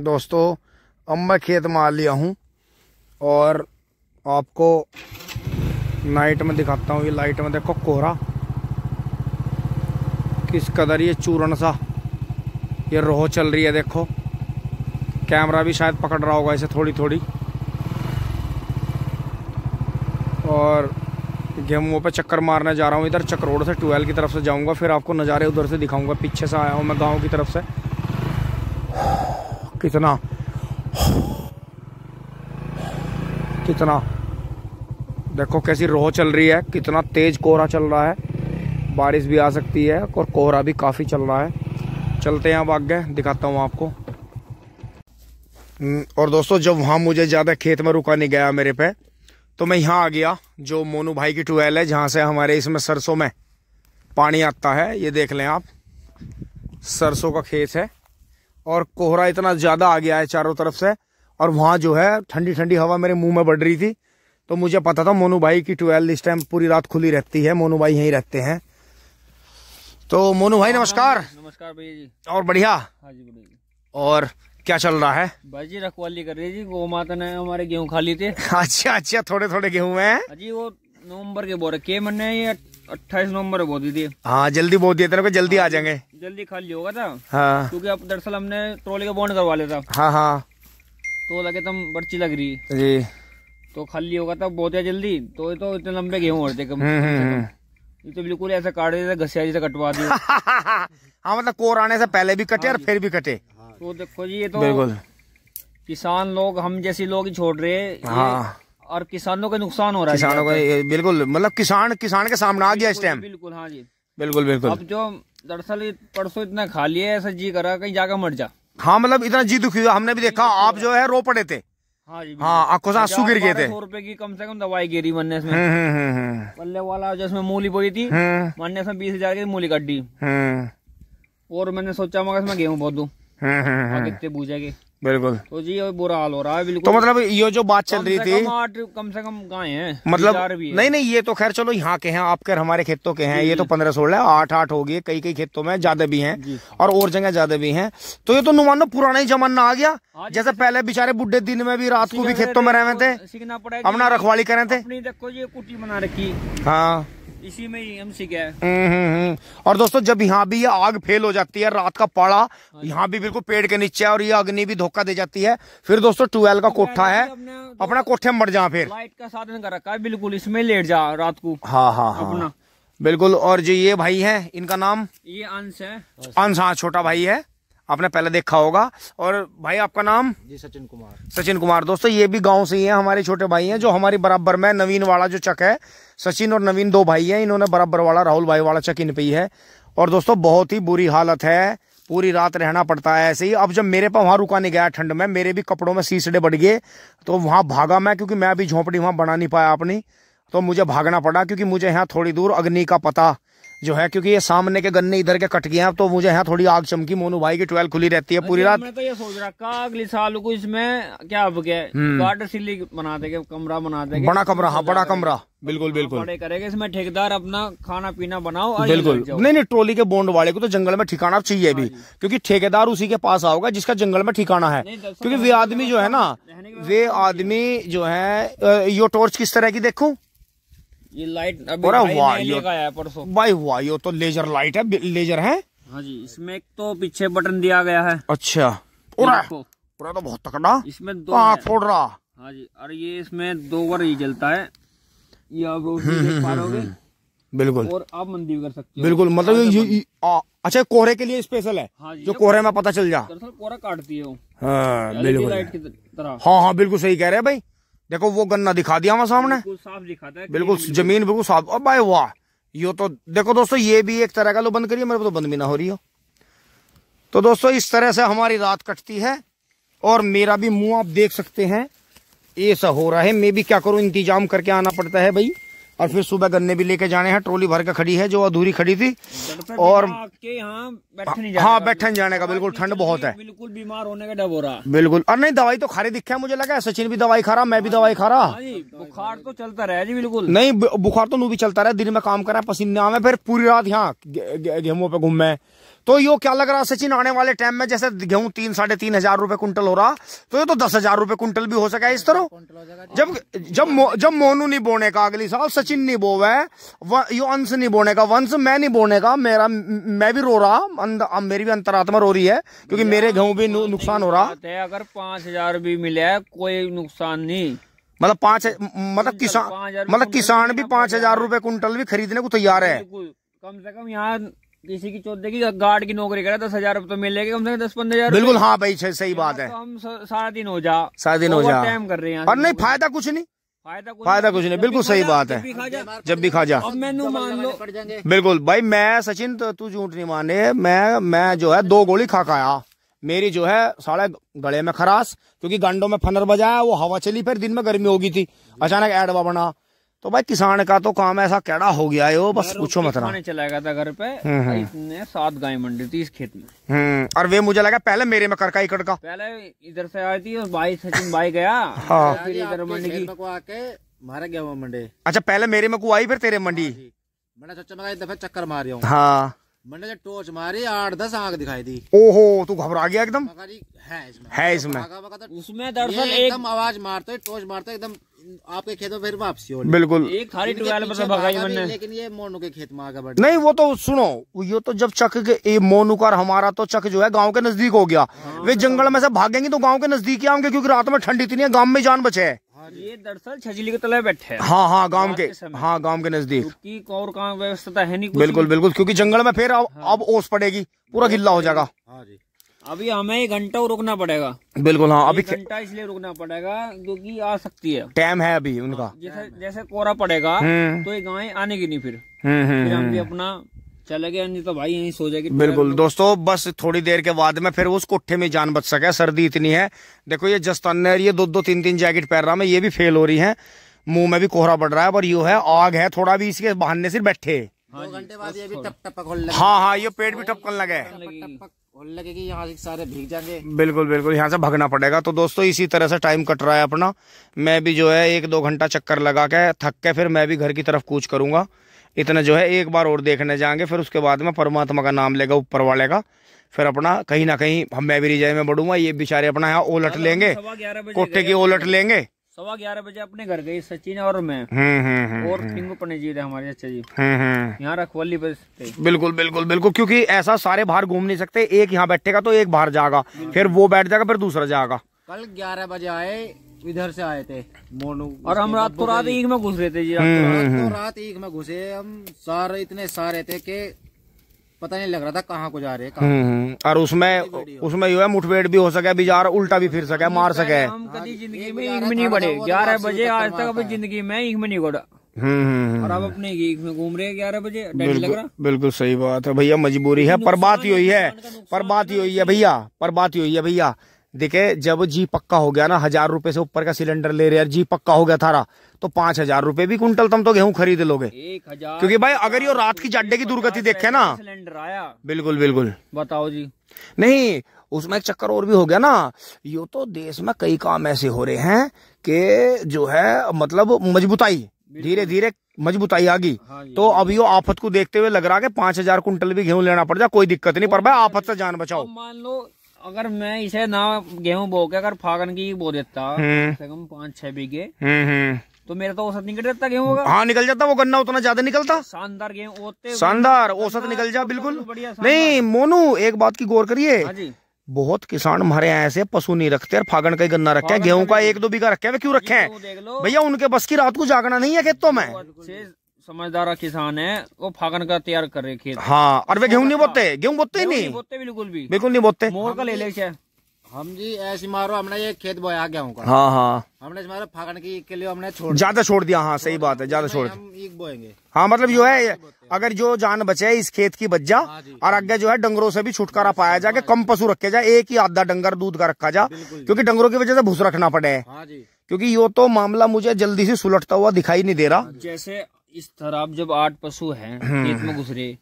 दोस्तों अब मैं खेत में आ लिया हूँ और आपको नाइट में दिखाता हूँ। ये लाइट में देखो कोहरा किस कदर ये चूरन सा ये रोह चल रही है। देखो कैमरा भी शायद पकड़ रहा होगा इसे थोड़ी थोड़ी। और गेहूं पे चक्कर मारने जा रहा हूँ। इधर चक्रोड़ से ट्वेल्व की तरफ से जाऊंगा, फिर आपको नज़ारे उधर से दिखाऊंगा। पीछे से आया हूँ मैं गांव की तरफ से। कितना कितना देखो कैसी रोह चल रही है, कितना तेज कोहरा चल रहा है। बारिश भी आ सकती है और कोहरा भी काफ़ी चल रहा है। चलते हैं अब आगे, दिखाता हूँ आपको। और दोस्तों जब वहाँ मुझे ज़्यादा खेत में रुका नहीं गया मेरे पे, तो मैं यहाँ आ गया जो मोनू भाई की ट्यूबवेल है, जहाँ से हमारे इसमें सरसों में पानी आता है। ये देख लें आप, सरसों का खेत है और कोहरा इतना ज़्यादा आ गया है चारों तरफ से। और वहाँ जो है ठंडी ठंडी हवा मेरे मुंह में बढ़ रही थी, तो मुझे पता था मोनू भाई की ट्यूबवेल इस टाइम पूरी रात खुली रहती है। मोनू भाई यहीं रहते हैं। तो मोनू भाई नमस्कार। नमस्कार भैया जी। और बढ़िया? हाँ जी बढ़िया। और क्या चल रहा है? भाई जी रखवाली कर रही जी, गौ माता ने हमारे गेहूं खा लिए थे। अच्छा अच्छा, थोड़े थोड़े गेहूं हैं जी। वो नवंबर के बो रखे मैंने, ये 28 नवंबर बो दी थी। हाँ जल्दी बो दिए तेरे को, जल्दी आ जाएंगे। जल्दी खाली होगा था। हाँ क्योंकि अब दरअसल हमने ट्रॉली का बॉन्ड करवा लिया था। हाँ हाँ तो लगे तुम पर्ची लग रही जी, तो खाली होगा था बहुत है जल्दी। तो ये तो इतने लंबे गेहूं होते कम। ये तो बिल्कुल ऐसा काट दिया, घसिया जैसे कटवा दिया। हाँ मतलब कोर आने से पहले भी कटे और फिर भी कटे। तो देखो जी, ये तो बिल्कुल किसान लोग, हम जैसे लोग ही छोड़ रहे हैं। हाँ, और किसानों का नुकसान हो रहा है। किसानों को बिल्कुल, मतलब किसान के सामने आ गया इस टाइम। बिल्कुल हाँ जी, बिल्कुल बिल्कुल। अब जो दरअसल परसों इतना खा लिया, ऐसा जी करा कहीं जाकर मर जा। हाँ मतलब इतना जी दुखी हुआ, हमने भी देखा। आप जो है रो पड़े थे। हाँ जी, हाँ आंखों से आंसू गिर गए थे। 100 रुपए की कम से कम दवाई गिरी मरने इसमें। पल्ले वाला जिसमें मूली बोई थी, मरने में 20,000 की मूली काट दी। और मैंने सोचा मगर इसमें गेहूं बहुत दूं, कितने बूझेगी। बिल्कुल। तो जी ये बुरा हाल हो रहा है बिल्कुल। तो मतलब ये जो बात चल रही थी, कम से कम गाय हैं, मतलब भी है। नहीं ये तो खैर चलो यहाँ के हैं, आपके हमारे खेतों के हैं। ये तो 15-16 8 हो गए, कई खेतों में ज्यादा भी हैं और जगह ज्यादा भी हैं। तो ये तो नुमानो पुराना ही जमाना आ गया। जैसे पहले बेचारे बुढ़े दिन में भी रात को भी खेतों में रहे थे, अपना रखवाली करे थे। देखो ये कुटी बना रखी। हाँ इसी में ही हम सीखे हैं। और दोस्तों जब यहाँ भी ये आग फेल हो जाती है, रात का पाड़ा यहाँ भी बिल्कुल पेड़ के नीचे है और ये अग्नि भी धोखा दे जाती है, फिर दोस्तों ट्वेल्व का कोठा है, अपना कोठे में मर जा। फिर लाइट का साधन कर रखा है, बिल्कुल इसमें लेट जा रात को। हाँ हाँ हाँ बिल्कुल। और जो ये भाई है, इनका नाम ये अंश है। अंश, हाँ छोटा भाई है, आपने पहले देखा होगा। और भाई आपका नाम? जी सचिन कुमार। सचिन कुमार। दोस्तों ये भी गांव से ही है, हमारे छोटे भाई हैं जो हमारी बराबर में नवीन वाला जो चक है। सचिन और नवीन 2 भाई हैं, इन्होंने बराबर वाला राहुल भाई वाला चक इन पे ही है। और दोस्तों बहुत ही बुरी हालत है, पूरी रात रहना पड़ता है ऐसे ही। अब जब मेरे पे वहां रुका नहीं गया ठंड में, मेरे भी कपड़ों में सीसड़े बढ़ गए, तो वहां भागा मैं, क्योंकि मैं अभी झोंपड़ी वहां बना नहीं पाया अपनी, तो मुझे भागना पड़ा। क्योंकि मुझे यहाँ थोड़ी दूर अग्नि का पता जो है, क्योंकि ये सामने के गन्ने इधर के कट गए हैं, तो मुझे यहाँ थोड़ी आग चमकी। मोनू भाई की ट्वेल्व खुली रहती है पूरी रात। मैं तो ये सोच रहा अगले साल को इसमें क्या गार्डन सिली बना देंगे, कमरा बना देंगे, बड़ा कमरा। हाँ बड़ा कमरा, बिल्कुल बिल्कुल। बड़े करेंगे इसमें, ठेकेदार अपना खाना पीना बनाओ। बिल्कुल नहीं ट्रॉली के बॉन्ड वाले को तो जंगल में ठिकाना चाहिए भी, क्योंकि ठेकेदार उसी के पास आओगा जिसका जंगल में ठिकाना है। क्योंकि वे आदमी जो है ना, वे आदमी जो है, यो टॉर्च किस तरह की देखूं, ये लाइट परसों भाई हुआ, ये तो लेजर लाइट है, लेजर है। हाँ जी, इसमें एक तो पीछे बटन दिया गया है। अच्छा पूरा तो बहुत तकड़ा, इसमें 2 आँख फोड़ रहा। हाँ जी, और ये इसमें 2 बार ही जलता है, ये आप देख पा रहे बिल्कुल। और आप मंदी भी कर सकते हो बिल्कुल, मतलब अच्छा कोहरे के लिए स्पेशल है। हाँ जी, जो कोहरे में पता चल जा, कोहरा काटती है वो। हाँ बिल्कुल लाइट की तरह। हाँ बिल्कुल सही कह रहे हैं भाई। देखो वो गन्ना दिखा दिया हमारे सामने, बिल्कुल साफ दिखाता है, बिल्कुल जमीन बिल्कुल साफ। अब भाई वाह, ये तो देखो दोस्तों, ये भी एक तरह का लो बंद करिए, मेरे को तो बंद भी ना हो रही हो। तो दोस्तों इस तरह से हमारी रात कटती है और मेरा भी मुंह आप देख सकते हैं ऐसा हो रहा है। मैं भी क्या करूं, इंतजाम करके आना पड़ता है भाई। और फिर सुबह गन्ने भी लेके जाने हैं, ट्रॉली भर के खड़ी है जो अधूरी खड़ी थी। और हाँ बैठन जाने का, बिल्कुल ठंड बहुत है, बिल्कुल बीमार होने का डर हो रहा। बिल्कुल। और नहीं दवाई तो खारे दिखा है, मुझे लगा है सचिन भी दवाई खा रहा, मैं भी दवाई खा रहा। बुखार तो चलता रहा जी, बिल्कुल नहीं बुखार तो नू भी चलता रहा, दिन में काम करा पसीना में, फिर पूरी रात यहाँ गेहूं पे घूमे, तो यो क्या लग रहा सचिन, आने वाले टाइम में जैसे गेहूं 3-3.5 रुपए कुंटल हो रहा, तो ये तो 10,000 रुपए कुंटल भी हो सका इस तरह। जब मोनू नहीं बोने का अगली साल, सचिन नहीं बोवे, यो अंश नहीं बोने का, वंश मैं नहीं बोने का, मैं भी रो रहा, मेरी भी अंतरात्मा रो रही है, क्योंकि मेरे गेहूं भी नुकसान हो रहा है। अगर 5,000 भी मिले कोई नुकसान नहीं, मतलब किसान भी 5,000 रुपए कुंटल भी खरीदने को तैयार है। कम से कम यहाँ किसी की चौथे की गार्ड की नौकरी करे 10,000 रुपए तो मिलेगा, कम से कम 10-15,000। बिल्कुल हाँ भाई, सही बात है। तो हम सारा दिन हो जा टाइम कर रहे हैं, और नहीं फायदा कुछ नहीं, फायदा कुछ नहीं, बिल्कुल सही बात है। जब भी खा जा, अब मेनू मान लो। बिल्कुल भाई, मैं सचिन तो तू झूठ नहीं माने, मैं जो है 2 गोली खा आया, मेरी जो है साले गले में खराश, क्योंकि गांडों में फनर बजाया, वो हवा चली, फिर दिन में गर्मी होगी थी, अचानक एडवा बना। तो भाई किसान का तो काम ऐसा कैड़ा हो गया है, वो बस पूछो मत ना। चला गया था घर पे, इसने 7 गाय मंडी थी इस खेत में। और वे मुझे लगा पहले मेरे में करका इकड़ का, पहले इधर से आई थी और भाई सचिन भाई गया, हाँ। फिर इधर मंडी की आके मारा गया वो मंडी। अच्छा, पहले मेरे में को आई, फिर तेरे मंडी। मैंने सोचा मैं एक दफा चक्कर मार रहा हूँ, हाँ। मैंने जब टोच मारी 8-10 आंख दिखाई दी। ओहो, तू घबरा गया एकदम। है इसमें उसमें दरअसल एकदम आवाज मारते टोच मारते एकदम आपके खेत में, फिर वापसी हो। बिल्कुल, एक खाली ट्वेल पर भगाई मैंने, लेकिन ये मोनू के खेत में आगे बढ़ नहीं। वो तो सुनो, ये तो जब चक के मोनूकार हमारा तो चक जो है गांव के नजदीक हो गया, वे जंगल में से भागेंगे तो गांव के नजदीक ही आएंगे, क्योंकि रात में ठंडी इतनी है, गांव में जान बचे है। ये दरअसल छजली के तले बैठे हैं। हाँ, गांव के नजदीक और कहाँ व्यवस्था है नहीं। बिल्कुल, क्योंकि जंगल में फिर अब ओस पड़ेगी, पूरा गिल्ला हो जाएगा। अभी हमें 1 घंटा रुकना पड़ेगा। बिल्कुल हाँ, अभी 1 घंटा इसलिए रुकना पड़ेगा क्योंकि आ सकती है, टाइम है अभी उनका। जैसे कोहरा पड़ेगा तो ये गाय आने की नहीं, फिर हम भी अपना चले गए, नहीं तो भाई यहीं सो जाएगी। बिल्कुल दोस्तों, बस थोड़ी देर के बाद में फिर उस कोठे में जान बच सके, सर्दी इतनी है। देखो ये जस्तान ने ये 2-3 जैकेट पहन रहा, मैं ये भी फेल हो रही है, मुंह में भी कोहरा बढ़ रहा है, पर यो है आग है थोड़ा भी, इसके बहाने से बैठे 2 घंटे बाद ये भी टप खोलने। हाँ, ये पेट भी टपकन लगे, लगेगी, यहाँ से सारे भीग जाएंगे। बिल्कुल, यहाँ से भागना पड़ेगा। तो दोस्तों इसी तरह से टाइम कट रहा है अपना। मैं भी जो है 1-2 घंटा चक्कर लगा के थक के फिर मैं भी घर की तरफ कूच करूंगा। इतना जो है एक बार और देखने जाएंगे, फिर उसके बाद में परमात्मा का नाम लेगा, ऊपर वाले का, फिर अपना कहीं ना कहीं मैं भी रिजाई में बढ़ूंगा, ये बेचारे अपना यहाँ ओलट लेंगे, कोठे की ओलट लेंगे। 11:15 बजे अपने घर गए सचिन और मैं, और पिंगू पनेजी थे हमारे अच्छा जी, यहाँ रखवाली पे। बिल्कुल, क्योंकि ऐसा सारे बाहर घूम नहीं सकते, एक यहाँ बैठेगा तो एक बाहर जाएगा, फिर वो बैठ जाएगा, फिर दूसरा जाएगा। कल 11 बजे आए, इधर से आए थे मोनू, और हम रात ईग में घुस रहे थे जी। रात ईग में घुसे हम सारे, इतने सारे थे कि पता नहीं लग रहा था कहाँ को जा रहे हैं। और उसमें जो है मुठभेड़ भी हो सके, बिजार उल्टा भी फिर सके, मार सके। हम कभी जिंदगी में ईग में नहीं बढ़े, 11 बजे आज तक अपनी जिंदगी में ईग में नहीं बढ़ा, और अब अपने ईग में घूम रहे हैं 11 बजे। लग रहा बिल्कुल सही बात है भैया, मजबूरी है, पर बात ही हुई है भैया। देखे जब जी पक्का हो गया ना, 1,000 रुपए से ऊपर का सिलेंडर ले रहे हैं, जी पक्का हो गया थारा, तो 5,000 रुपए भी कुंटल तुम तो गेहूं खरीद लोगे। 1,000, क्योंकि भाई अगर ये रात की जाड्डे की दुर्गति देखे ना, सिलेंडर आया। बिल्कुल बताओ जी। नहीं, उसमें एक चक्कर और भी हो गया ना, यो तो देश में कई काम ऐसे हो रहे हैं कि जो है मतलब मजबूताई, धीरे धीरे मजबूताई आ गई। तो अब यो आफत को देखते हुए लग रहा है कि 5,000 कुंटल भी गेहूं लेना पड़ जाए, कोई दिक्कत नहीं, पर भाई आफत से जान बचाओ। मान लो अगर मैं इसे ना गेहूं बो के अगर फागन की बो देता कम से कम 5-6 बीघे, तो मेरा तो औसत निकल जाता गेहूं होगा। हाँ, निकल जाता, वो गन्ना उतना ज्यादा निकलता, शानदार गेहूं, शानदार औसत निकल जा। बिल्कुल नहीं मोनू, एक बात की गौर करिए, बहुत किसान हमारे यहाँ ऐसे पशु नहीं रखते और फागन का ही गन्ना रखे हैं, गेहूं का 1-2 बीघा रखे हैं, क्यों रखे हैं भैया? उनके बस की रात को जागना नहीं है खेतों में। समझदार किसान है, वो फागन का तैयार कर रहे खेत। हाँ, और वे गेहूं नहीं बोते ही नहीं बोते, बिल्कुल नहीं बोते। मोर का ले ले हम जी ऐसी मारो, हमने ये खेत बोया गेहूं का। हाँ, हमने मारो फागन की के लिए हमने ज्यादा छोड़ दिया। हाँ सही बात है, ज्यादा छोड़ दिया, हम ईग बोएंगे। हाँ, मतलब जो है अगर जो जान बचे इस खेत की बच जा, और आगे जो है डंगरों से भी छुटकारा पाया जाए, कम पशु रखे जाए, एक ही आधा डंगर दूध का रखा जा, क्योंकि डंगरों की वजह से भूस रखना पड़े। क्योंकि यो तो मामला मुझे जल्दी से सुलटता हुआ दिखाई नहीं दे रहा। जैसे इस तरह जब 8 पशु हैं खेत में घुसरे,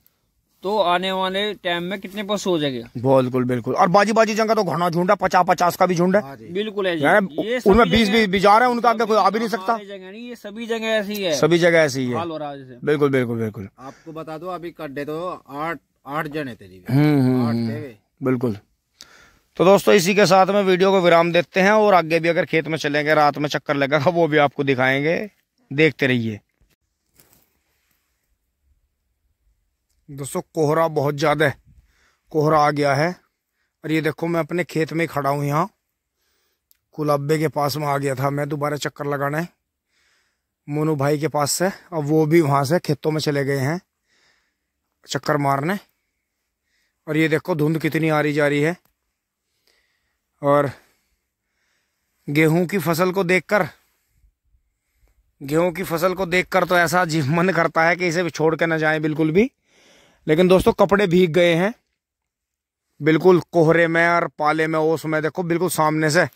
तो आने वाले टाइम में कितने पशु हो जाएंगे? बिल्कुल, और बाजी जंगा तो घना झुंड है, 50-50 का भी झुंड है। बिल्कुल है, ये उनमें 20-20 बिजार है, उनका आगे कोई आ भी नहीं सकता। ये सभी जगह ऐसी है, सभी जगह ऐसी है। हाल हो रहा है। बिल्कुल। आपको बता दो, अभी कड्डे तो 8 जने थे जी। 8 थे वे। बिल्कुल। तो दोस्तों इसी के साथ में वीडियो को विराम देते हैं और आगे भी अगर खेत में चलेंगे, रात में चक्कर लगेगा, वो भी आपको दिखाएंगे, देखते रहिए। दोस्तों कोहरा बहुत ज्यादा है, कोहरा आ गया है। और ये देखो मैं अपने खेत में खड़ा हूँ, यहाँ कुलाब्बे के पास में आ गया था मैं दोबारा चक्कर लगाने मोनू भाई के पास से। अब वो भी वहां से खेतों में चले गए हैं चक्कर मारने। और ये देखो धुंध कितनी आ रही जा रही है। और गेहूं की फसल को देखकर तो ऐसा मन करता है कि इसे भी छोड़ के न जाएं बिल्कुल भी। लेकिन दोस्तों कपड़े भीग गए हैं बिल्कुल कोहरे में और पाले में, ओस में। देखो बिल्कुल सामने से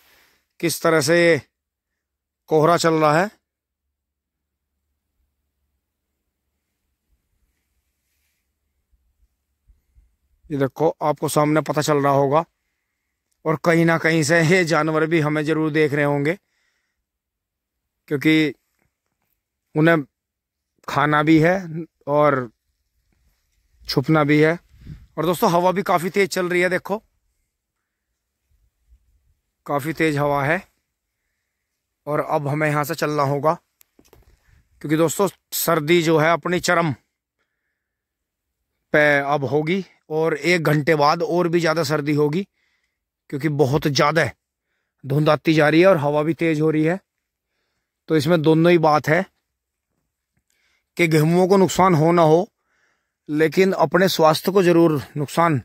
किस तरह से ये कोहरा चल रहा है। ये देखो आपको सामने पता चल रहा होगा। और कहीं ना कहीं से ये जानवर भी हमें जरूर देख रहे होंगे, क्योंकि उन्हें खाना भी है और छुपना भी है। और दोस्तों हवा भी काफी तेज चल रही है, देखो काफी तेज हवा है। और अब हमें यहां से चलना होगा, क्योंकि दोस्तों सर्दी जो है अपनी चरम पे अब होगी। और 1 घंटे बाद और भी ज्यादा सर्दी होगी, क्योंकि बहुत ज्यादा धुंध आती जा रही है और हवा भी तेज हो रही है। तो इसमें दोनों ही बात है कि गेहूं को नुकसान हो ना हो, लेकिन अपने स्वास्थ्य को जरूर नुकसान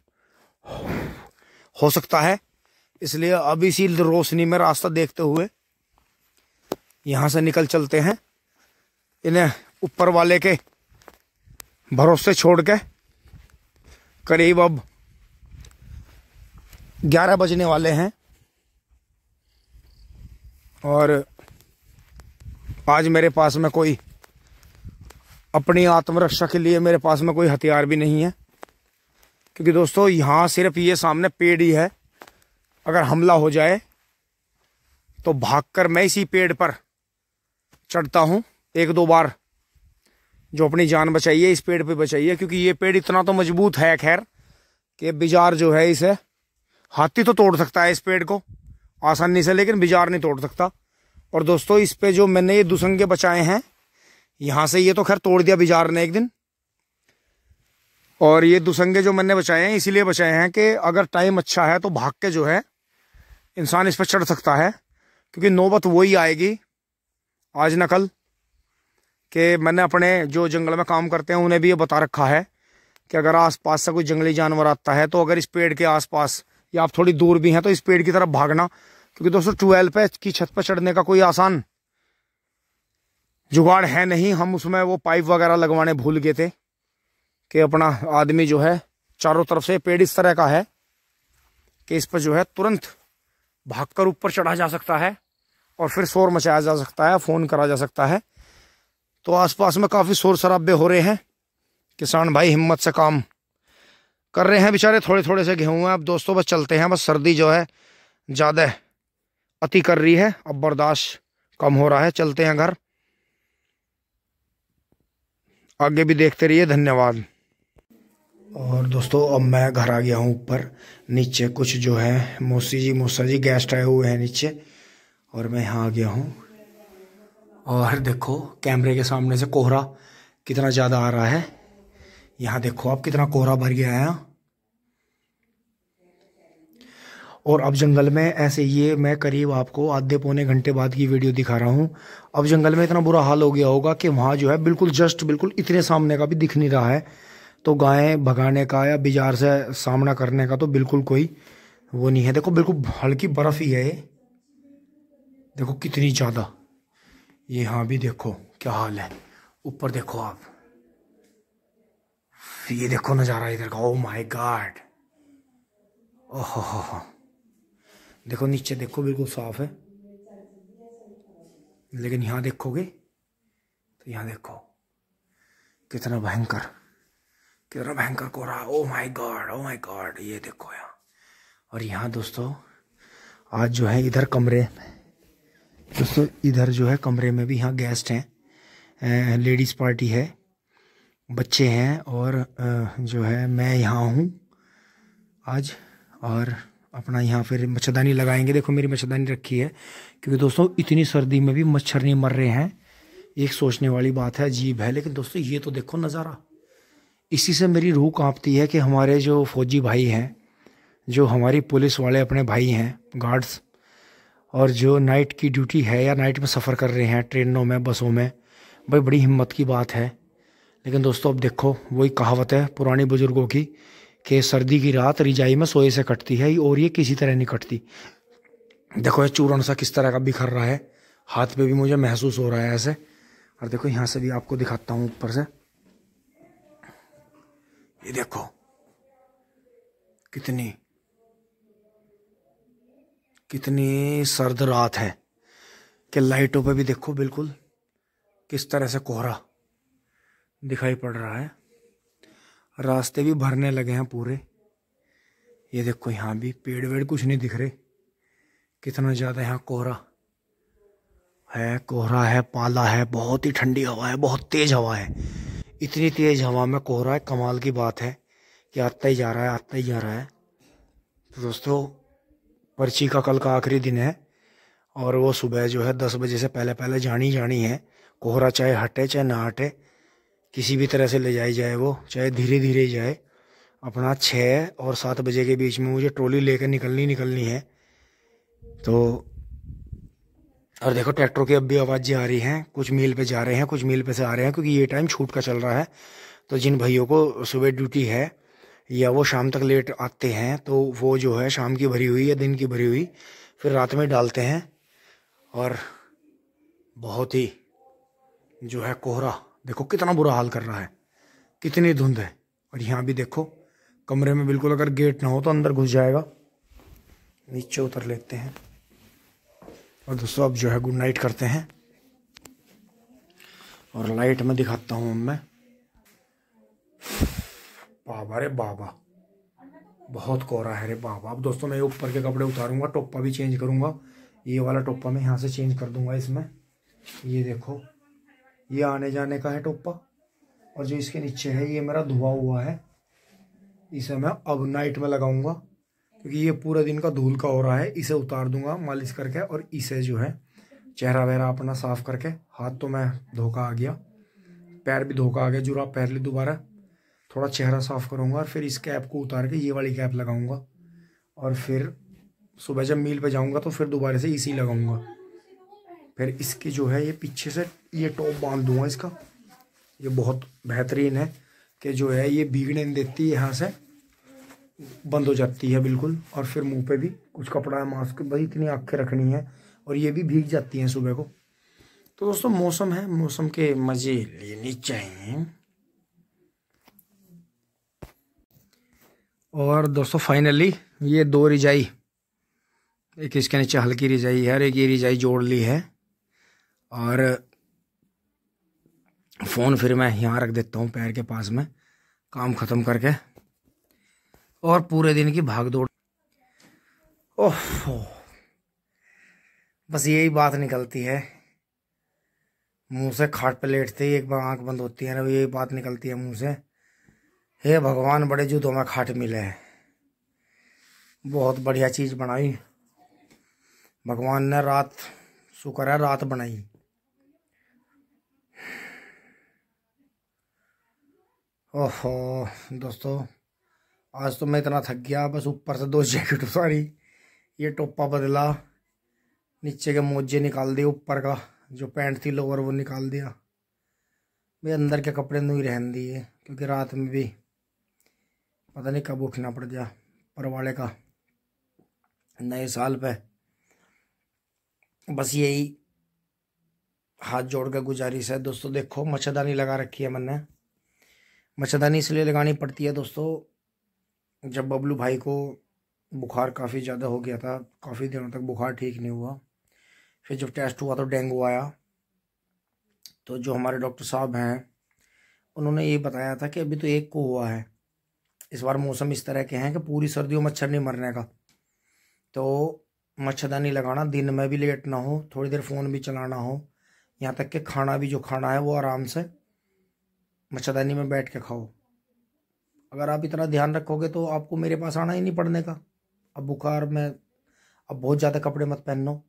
हो सकता है। इसलिए अब इसी रोशनी में रास्ता देखते हुए यहां से निकल चलते हैं। इन्हें ऊपर वाले के भरोसे छोड़ के करीब अब 11 बजने वाले हैं। और आज मेरे पास में कोई अपनी आत्मरक्षा के लिए मेरे पास में कोई हथियार भी नहीं है, क्योंकि दोस्तों यहाँ सिर्फ ये सामने पेड़ ही है। अगर हमला हो जाए तो भागकर मैं इसी पेड़ पर चढ़ता हूँ। 1-2 बार जो अपनी जान बचाई है इस पेड़ पे बचाई है, क्योंकि ये पेड़ इतना तो मजबूत है खैर कि बिजार जो है इसे हाथी तो तोड़ सकता है इस पेड़ को आसानी से, लेकिन बिजार नहीं तोड़ सकता। और दोस्तों इस पे जो मैंने ये दुसंगे बचाए हैं, यहां से ये तो खैर तोड़ दिया बिजार ने एक दिन। और ये दुसंगे जो मैंने बचाए हैं इसीलिए बचाए हैं कि अगर टाइम अच्छा है तो भाग के जो है इंसान इस पर चढ़ सकता है, क्योंकि नौबत वही आएगी आज न कल। कि मैंने अपने जो जंगल में काम करते हैं उन्हें भी ये बता रखा है कि अगर आसपास से कोई जंगली जानवर आता है तो अगर इस पेड़ के आसपास या आप थोड़ी दूर भी हैं तो इस पेड़ की तरफ भागना। क्योंकि दोस्तों 12 पे की छत पर चढ़ने का कोई आसान जुगाड़ है नहीं। हम उसमें वो पाइप वगैरह लगवाने भूल गए थे कि अपना आदमी जो है चारों तरफ से पेड़ इस तरह का है कि इस पर जो है तुरंत भागकर ऊपर चढ़ा जा सकता है और फिर शोर मचाया जा सकता है, फोन करा जा सकता है। तो आसपास में काफी शोर शराबे हो रहे हैं। किसान भाई हिम्मत से काम कर रहे हैं, बेचारे थोड़े थोड़े से गेहूं हैं। अब दोस्तों बस चलते हैं, बस सर्दी जो है ज्यादा अति कर रही है, अब बर्दाश्त कम हो रहा है। चलते हैं घर, आगे भी देखते रहिए। धन्यवाद। और दोस्तों अब मैं घर आ गया हूँ ऊपर। नीचे कुछ जो है मौसा जी गेस्ट आए हुए हैं नीचे, और मैं यहाँ आ गया हूँ। और देखो कैमरे के सामने से कोहरा कितना ज़्यादा आ रहा है। यहाँ देखो आप कितना कोहरा भर गया है। और अब जंगल में ऐसे ये मैं करीब आपको आधे पौने घंटे बाद की वीडियो दिखा रहा हूँ। अब जंगल में इतना बुरा हाल हो गया होगा कि वहाँ जो है बिल्कुल जस्ट बिल्कुल इतने सामने का भी दिख नहीं रहा है। तो गायें भगाने का या बिजार से सामना करने का तो बिल्कुल कोई वो नहीं है। देखो बिल्कुल हल्की बर्फ ही है ये, देखो कितनी ज़्यादा। ये यहाँ भी देखो क्या हाल है। ऊपर देखो आप, ये देखो नज़ारा इधर का। ओ माय गॉड, ओहो। देखो नीचे देखो बिल्कुल साफ है, लेकिन यहाँ देखोगे तो यहाँ देखो कितना भयंकर कोहरा। ओ माय गॉड, ये देखो यहाँ। और यहाँ दोस्तों आज जो है इधर कमरे दोस्तों इधर जो है कमरे में भी यहाँ गेस्ट हैं, लेडीज पार्टी है। बच्चे हैं और जो है मैं यहाँ हूँ आज, और अपना यहाँ फिर मच्छरदानी लगाएंगे। देखो मेरी मच्छरदानी रखी है, क्योंकि दोस्तों इतनी सर्दी में भी मच्छर नहीं मर रहे हैं। एक सोचने वाली बात है, अजीब है। लेकिन दोस्तों ये तो देखो नज़ारा, इसी से मेरी रूह कांपती है कि हमारे जो फौजी भाई हैं, जो हमारी पुलिस वाले अपने भाई हैं गार्ड्स, और जो नाइट की ड्यूटी है या नाइट में सफ़र कर रहे हैं ट्रेनों में, बसों में, भाई बड़ी हिम्मत की बात है। लेकिन दोस्तों अब देखो वही कहावत है पुरानी बुजुर्गों की कि सर्दी की रात रिजाई में सोए से कटती है, और ये किसी तरह नहीं कटती। देखो ये चूर्ण सा किस तरह का बिखर रहा है, हाथ पे भी मुझे महसूस हो रहा है ऐसे। और देखो यहाँ से भी आपको दिखाता हूँ ऊपर से, ये देखो कितनी सर्द रात है कि लाइटों पे भी देखो बिल्कुल किस तरह से कोहरा दिखाई पड़ रहा है। रास्ते भी भरने लगे हैं पूरे। ये देखो यहाँ भी पेड़ वेड़ कुछ नहीं दिख रहे, कितना ज़्यादा यहाँ कोहरा है, पाला है, बहुत ही ठंडी हवा है, बहुत तेज़ हवा है। इतनी तेज़ हवा में कोहरा है, कमाल की बात है कि आता ही जा रहा है। तो दोस्तों पर्ची का कल का आखिरी दिन है, और वो सुबह जो है 10 बजे से पहले जानी है। कोहरा चाहे हटे चाहे ना हटे, किसी भी तरह से ले जाई जाए, वो चाहे धीरे धीरे जाए। अपना 6 और 7 बजे के बीच में मुझे ट्रॉली लेकर निकलनी है। तो और देखो ट्रैक्टर की अब भी आवाज़ें आ रही हैं, कुछ मील पे जा रहे हैं, कुछ मील पे से आ रहे हैं, क्योंकि ये टाइम छूट का चल रहा है। तो जिन भाइयों को सुबह ड्यूटी है या वो शाम तक लेट आते हैं, तो वो जो है शाम की भरी हुई या दिन की भरी हुई फिर रात में डालते हैं। और बहुत ही जो है कोहरा देखो कितना बुरा हाल कर रहा है, कितनी धुंध है। और यहाँ भी देखो कमरे में बिल्कुल अगर गेट ना हो तो अंदर घुस जाएगा। नीचे उतर लेते हैं और दोस्तों अब जो है गुड नाइट करते हैं। और लाइट में दिखाता हूँ मैं, बाबा रे बाबा बहुत कोहरा है रे बाबा। अब दोस्तों मैं ऊपर के कपड़े उतारूंगा, टोपा भी चेंज करूंगा। ये वाला टोपा मैं यहाँ से चेंज कर दूंगा इसमें। ये देखो ये आने जाने का है टोपा, और जो इसके नीचे है ये मेरा धुआ हुआ है, इसे मैं अब नाइट में लगाऊंगा, क्योंकि ये पूरा दिन का धूल का हो रहा है। इसे उतार दूंगा मालिश करके, और इसे जो है चेहरा वहरा अपना साफ करके, हाथ तो मैं धोखा आ गया, पैर भी धोखा आ गया, जुराब पहन ली दोबारा, थोड़ा चेहरा साफ करूंगा। और फिर इस कैप को उतार के ये वाली कैप लगाऊंगा, और फिर सुबह जब मील पे जाऊंगा तो फिर दोबारा से इसी लगाऊंगा। फिर इसकी जो है ये पीछे से ये टॉप बांध दूंगा इसका। ये बहुत बेहतरीन है कि जो है ये भीगने नहीं देती, यहाँ से बंद हो जाती है बिल्कुल। और फिर मुंह पे भी कुछ कपड़ा है, मास्क, बस इतनी आंखें रखनी है, और ये भी भीग जाती हैं सुबह को। तो दोस्तों मौसम है, मौसम के मजे लेने चाहिए। और दोस्तों फाइनली ये 2 रिजाई, एक इसके नीचे हल्की रिजाई है और एक ये रिजाई जोड़ ली है। और फ़ोन फिर मैं यहाँ रख देता हूँ पैर के पास में, काम ख़त्म करके। और पूरे दिन की भाग दौड़, ओह बस यही बात निकलती है मुंह से, खाट पे लेटते ही एक बार आंख बंद होती है ना, यही बात निकलती है मुंह से, हे भगवान बड़े जूतों में खाट मिले है, बहुत बढ़िया चीज़ बनाई भगवान ने, रात शुक्र है रात बनाई। ओहो दोस्तों आज तो मैं इतना थक गया, बस ऊपर से 2 जैकेट उतारी, ये टोपा बदला, नीचे के मोजे निकाल दिए, ऊपर का जो पैंट थी लोअर वो निकाल दिया, भाई अंदर के कपड़े नहीं रहने दिए, क्योंकि रात में भी पता नहीं कब उठना पड़ गया परवाले का नए साल पे। बस यही हाथ जोड़ कर गुजारिश है दोस्तों। देखो मच्छरदानी लगा रखी है मैंने, मच्छरदानी इसलिए लगानी पड़ती है दोस्तों, जब बबलू भाई को बुखार काफ़ी ज़्यादा हो गया था, काफ़ी दिनों तक बुखार ठीक नहीं हुआ, फिर जब टेस्ट हुआ तो डेंगू आया, तो जो हमारे डॉक्टर साहब हैं उन्होंने ये बताया था कि अभी तो एक को हुआ है, इस बार मौसम इस तरह के हैं कि पूरी सर्दियों मच्छर नहीं मरने का, तो मच्छरदानी लगाना, दिन में भी लेट ना हो, थोड़ी देर फ़ोन भी चलाना हो, यहाँ तक कि खाना भी जो खाना है वो आराम से मच्छरदानी में बैठ के खाओ। अगर आप इतना ध्यान रखोगे तो आपको मेरे पास आना ही नहीं पड़ने का। अब बुखार में अब बहुत ज़्यादा कपड़े मत पहनो।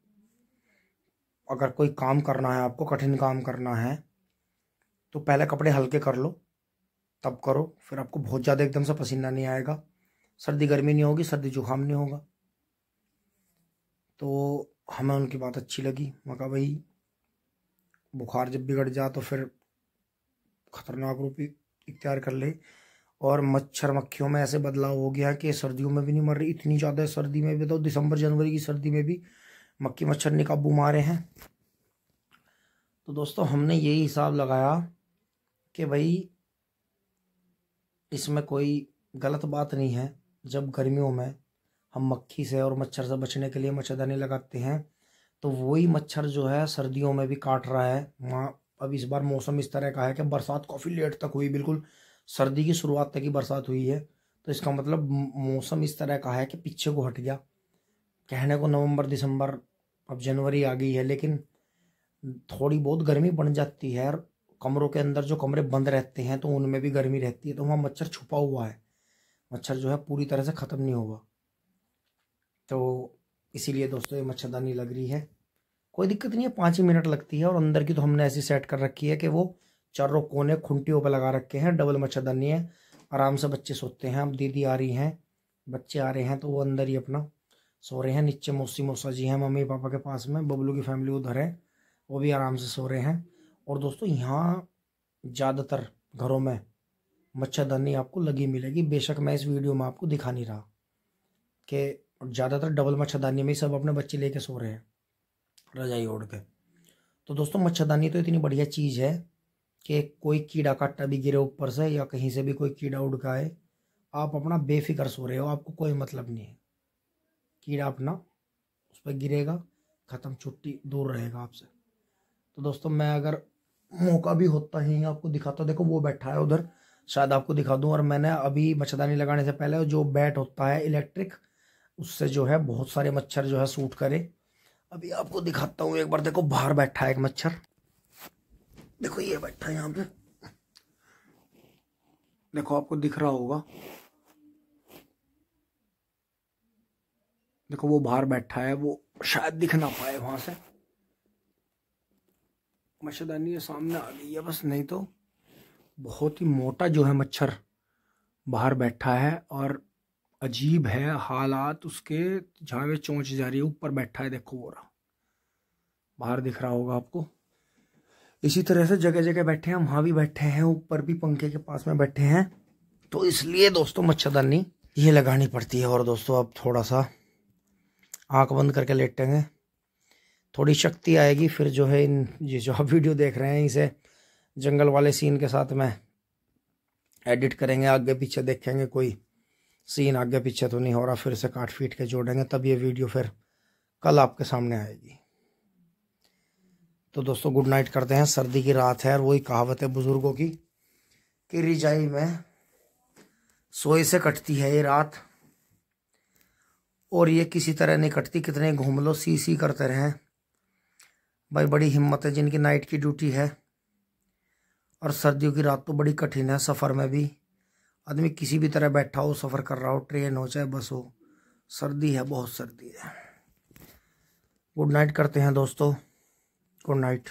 अगर कोई काम करना है आपको, कठिन काम करना है, तो पहले कपड़े हल्के कर लो, तब करो। फिर आपको बहुत ज़्यादा एकदम से पसीना नहीं आएगा, सर्दी गर्मी नहीं होगी, सर्दी जुकाम नहीं होगा। तो हमें उनकी बात अच्छी लगी। मैं कहा भाई बुखार जब बिगड़ जा तो फिर खतरनाक रूप इख्तियार कर ले। और मच्छर मक्खियों में ऐसे बदलाव हो गया कि सर्दियों में भी नहीं मर रही, इतनी ज़्यादा सर्दी में भी, तो दिसंबर जनवरी की सर्दी में भी मक्खी मच्छर ने काबू मारे हैं। तो दोस्तों हमने यही हिसाब लगाया कि भाई इसमें कोई गलत बात नहीं है। जब गर्मियों में हम मक्खी से और मच्छर से बचने के लिए मच्छरदानी लगाते हैं, तो वही मच्छर जो है सर्दियों में भी काट रहा है। अब इस बार मौसम इस तरह का है कि बरसात काफ़ी लेट तक हुई, बिल्कुल सर्दी की शुरुआत तक ही बरसात हुई है। तो इसका मतलब मौसम इस तरह का है कि पीछे को हट गया। कहने को नवंबर दिसंबर, अब जनवरी आ गई है, लेकिन थोड़ी बहुत गर्मी बढ़ जाती है। और कमरों के अंदर जो कमरे बंद रहते हैं तो उनमें भी गर्मी रहती है, तो वहाँ मच्छर छुपा हुआ है। मच्छर जो है पूरी तरह से ख़त्म नहीं होगा। तो इसीलिए दोस्तों ये मच्छरदानी लग रही है, कोई दिक्कत नहीं है, 5 ही मिनट लगती है। और अंदर की तो हमने ऐसी सेट कर रखी है कि वो चारों कोने खुंटियों पर लगा रखे हैं, डबल मच्छरदानी है। आराम से बच्चे सोते हैं। अब दीदी आ रही हैं, बच्चे आ रहे हैं, तो वो अंदर ही अपना सो रहे हैं। नीचे मौसी मौसा जी हैं मम्मी पापा के पास में, बबलू की फैमिली उधर है, वो भी आराम से सो रहे हैं। और दोस्तों यहाँ ज़्यादातर घरों में मच्छरदानी आपको लगी मिलेगी। बेशक मैं इस वीडियो में आपको दिखा नहीं रहा कि ज़्यादातर डबल मच्छरदानी में ही सब अपने बच्चे लेके सो रहे हैं रजाई ओढ़ के। तो दोस्तों मच्छरदानी तो इतनी बढ़िया चीज़ है कि कोई कीड़ा काटा भी गिरे ऊपर से या कहीं से भी कोई कीड़ा उड़ के आए, आप अपना बेफिक्र सो रहे हो, आपको कोई मतलब नहीं है। कीड़ा अपना उस पर गिरेगा, ख़त्म, छुट्टी, दूर रहेगा आपसे। तो दोस्तों मैं अगर मौका भी होता ही आपको दिखाता, देखो वो बैठा है उधर, शायद आपको दिखा दूं। और मैंने अभी मच्छरदानी लगाने से पहले जो बैट होता है इलेक्ट्रिक, उससे जो है बहुत सारे मच्छर जो है सूट करे। अभी आपको दिखाता हूँ एक बार। देखो बाहर बैठा है एक मच्छर, देखो ये बैठा है यहाँ पे, देखो आपको दिख रहा होगा, देखो वो बाहर बैठा है, वो शायद दिख ना पाए वहां से। मच्छरदानी ये सामने आ गई है बस, नहीं तो बहुत ही मोटा जो है मच्छर बाहर बैठा है। और अजीब है हालात उसके, जहाँ पे चोंच जा रही है ऊपर बैठा है, देखो वो रहा, बाहर दिख रहा होगा आपको। इसी तरह से जगह जगह बैठे हैं, वहाँ भी बैठे हैं, ऊपर भी पंखे के पास में बैठे हैं। तो इसलिए दोस्तों मच्छरदानी ये लगानी पड़ती है। और दोस्तों अब थोड़ा सा आंख बंद करके लेटेंगे, थोड़ी शक्ति आएगी, फिर जो है ये जो आप वीडियो देख रहे हैं इसे जंगल वाले सीन के साथ में एडिट करेंगे, आगे पीछे देखेंगे कोई सीन आगे पीछे तो नहीं हो रहा, फिर से काट पीट के जोड़ेंगे, तब ये वीडियो फिर कल आपके सामने आएगी। तो दोस्तों गुड नाइट करते हैं। सर्दी की रात है और वही कहावत है बुजुर्गों की कि रिजाई में सोए से कटती है ये रात, और ये किसी तरह नहीं कटती, कितने घूम लो सी सी करते रहें। भाई बड़ी हिम्मत है जिनकी नाइट की ड्यूटी है। और सर्दियों की रात तो बड़ी कठिन है, सफ़र में भी आदमी किसी भी तरह बैठा हो, सफ़र कर रहा हो, ट्रेन हो चाहे बस हो, सर्दी है, बहुत सर्दी है। गुड नाइट करते हैं दोस्तों, गुड नाइट।